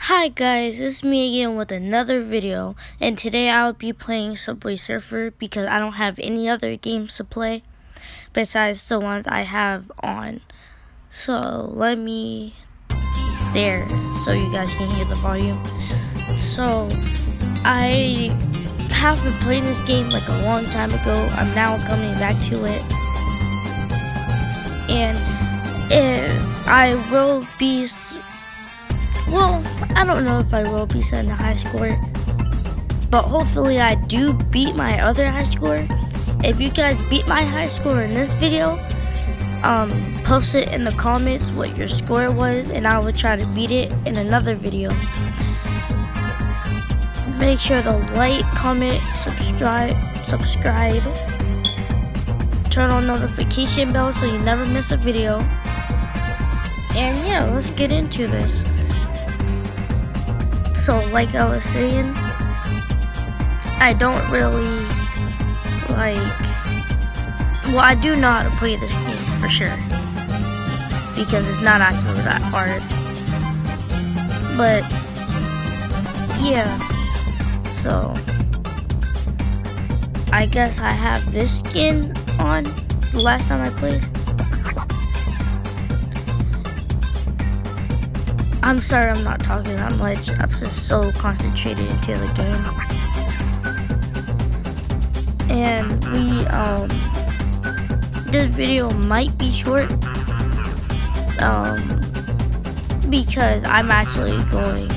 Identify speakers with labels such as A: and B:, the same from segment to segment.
A: Hi guys, it's me again with another video, and today I'll be playing Subway Surfer because I don't have any other games to play besides the ones I have on. So let me there so you guys can hear the volume. So I have been playing this game like a long time ago. I'm now coming back to it, and I will be. Well, I don't know if I will be setting a high score, but hopefully I do beat my other high score. If you guys beat my high score in this video, post it in the comments what your score was, and I will try to beat it in another video. Make sure to like, comment, subscribe, turn on notification bell so you never miss a video. And yeah, let's get into this. So like I was saying, I don't really I do know how to play this game for sure, because it's not actually that hard. But yeah, so I guess I have this skin on the last time I played. I'm sorry I'm not talking that much. I'm just so concentrated into the game. And this video might be short, because I'm actually going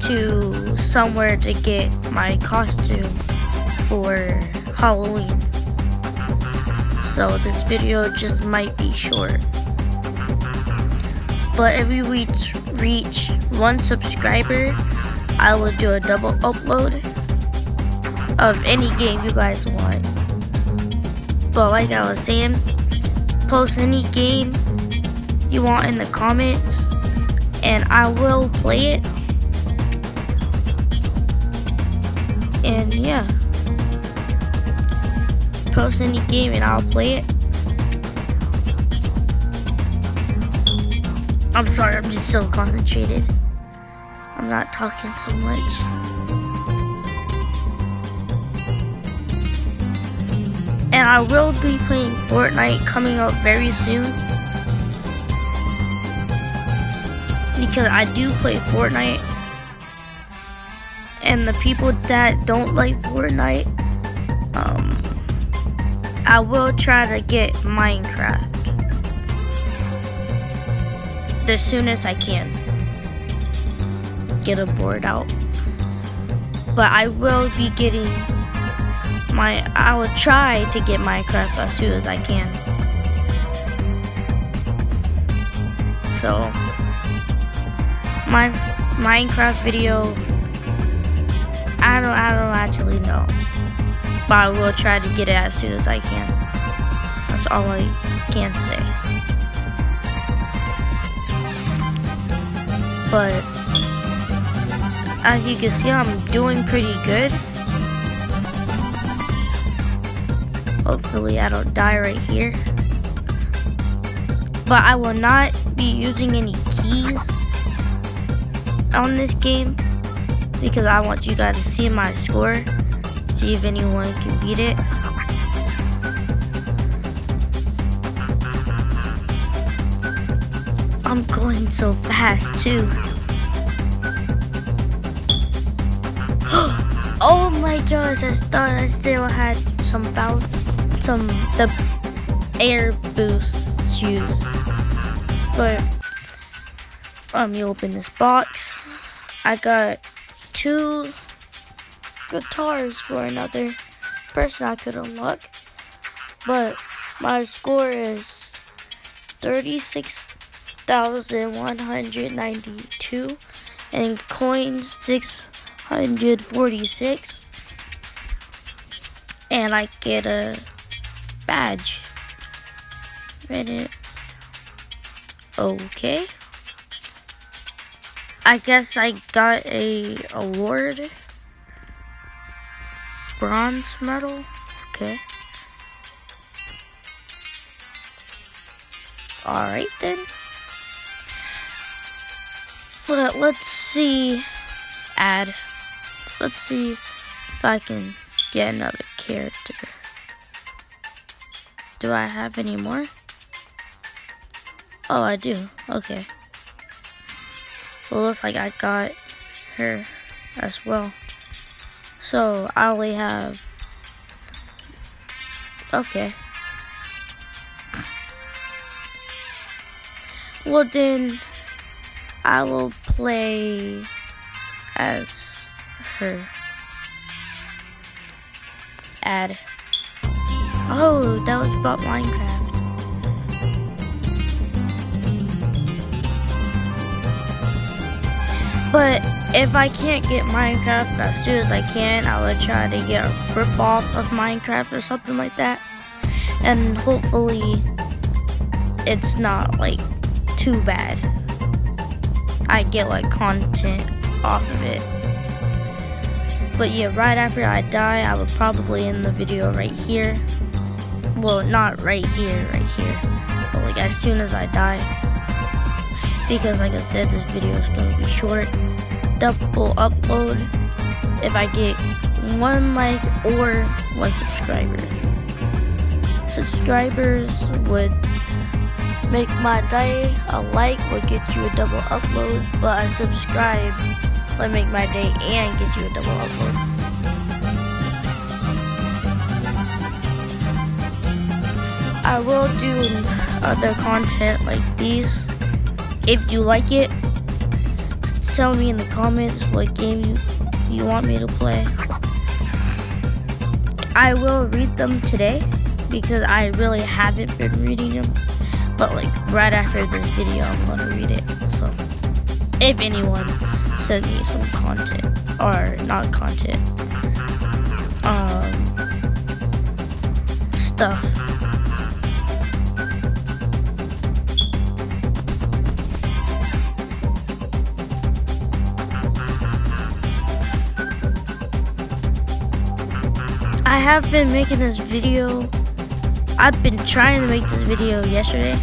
A: to somewhere to get my costume for Halloween. So this video just might be short. But if we reach 1 subscriber, I will do a double upload of any game you guys want. But like I was saying, post any game you want in the comments and I will play it. And yeah, post any game and I'll play it. I'm sorry, I'm just so concentrated. I'm not talking so much. And I will be playing Fortnite coming up very soon, because I do play Fortnite. And the people that don't like Fortnite, I will try to get Minecraft as soon as I can get a board out. But I will be getting I will try to get Minecraft as soon as I can. So my Minecraft video, I don't actually know, but I will try to get it as soon as I can. That's all I can say. But as you can see, I'm doing pretty good. Hopefully I don't die right here. But I will not be using any keys on this game, because I want you guys to see my score, see if anyone can beat it. I'm going so fast too. Oh my gosh, I thought I still had some bounce, the air boost shoes. But let me open this box. I got 2 guitars for another person I could unlock. But my score is 36,192 and coins 646, and I get a badge. Reddit. Okay. I guess I got a award. Bronze medal. Okay. Alright then. But let's see. Add. Let's see if I can get another character. Do I have any more? Oh, I do. Okay. Well, looks like I got her as well. So I only have. Okay. Well, then I will play as her. Add. Oh, that was about Minecraft. But if I can't get Minecraft as soon as I can, I would try to get a rip-off of Minecraft or something like that. And hopefully it's not like too bad. I get like content off of it. But yeah, right after I die, I would probably end the video right here. Well, not right here, but like as soon as I die. Because like I said, this video is going to be short. Double upload if I get 1 like or 1 subscriber. Subscribers would make my day. A like would get you a double upload, but a subscribe would make my day and get you a double upload. I will do other content like these. If you like it, tell me in the comments what game you want me to play. I will read them today because I really haven't been reading them. But like right after this video, I'm gonna read it. So if anyone send me some content or not content, stuff. I have been making this video. I've been trying to make this video yesterday,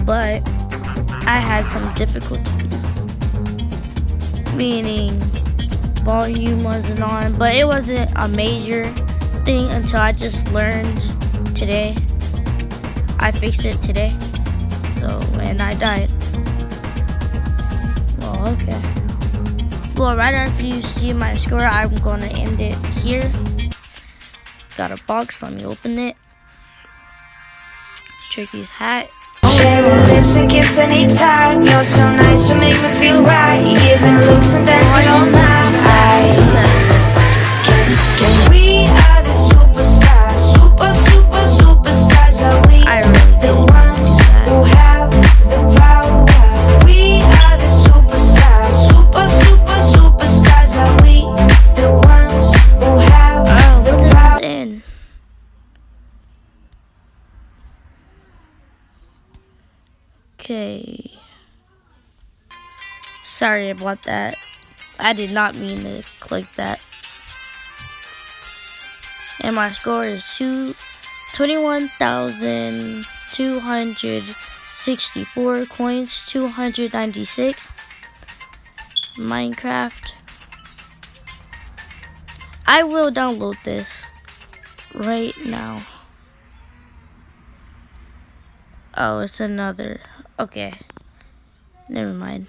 A: but I had some difficulties. Meaning volume wasn't on, but it wasn't a major thing until I just learned today. I fixed it today. So, and I died. Well, okay. Well, right after you see my score, I'm gonna end it here. Got a box, let me open it. Turkey's hat.
B: Share our lips and kiss anytime. You're so nice to make me feel right. You're giving looks and dancing all night. Can we are the superstars, superstars. Are we the ones who have the power? We are the superstars, superstars. Are we the ones who have the power?
A: Okay. Sorry about that. I did not mean to click that. And my score is 21,264 coins, 296. Minecraft. I will download this right now. Oh, it's another. Okay. Never mind.